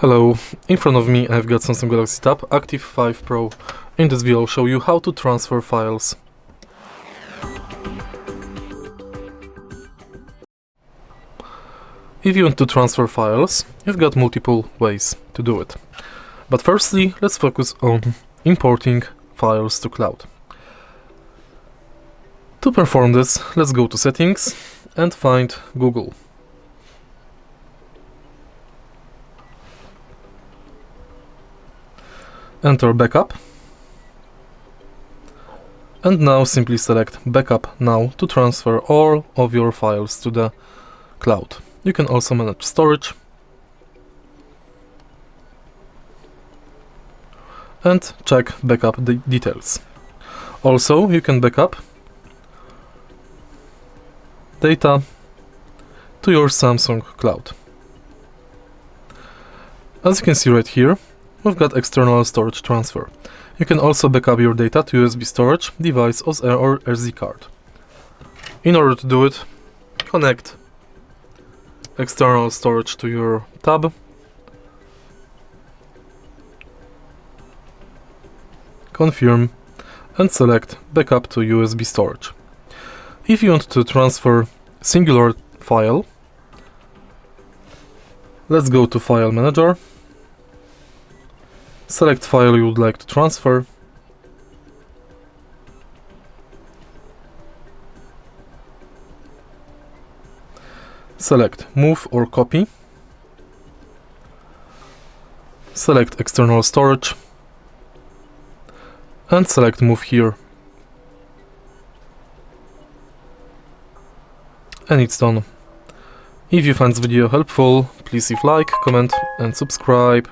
Hello, in front of me I've got Samsung Galaxy Tab Active 5 Pro. In this video I'll show you how to transfer files. If you want to transfer files, you've got multiple ways to do it. But firstly, let's focus on importing files to cloud. To perform this, let's go to Settings and find Google. Enter Backup, and now simply select Backup Now to transfer all of your files to the cloud. You can also manage storage and check backup details. Also, you can backup data to your Samsung cloud. As you can see right here, we've got external storage transfer. You can also backup your data to USB storage device or SD card. In order to do it, connect external storage to your tab, confirm, and select backup to USB storage. If you want to transfer singular file, let's go to File Manager. Select file you would like to transfer. Select Move or Copy. Select External Storage. And select Move here. And it's done. If you find this video helpful, please leave like, comment and subscribe.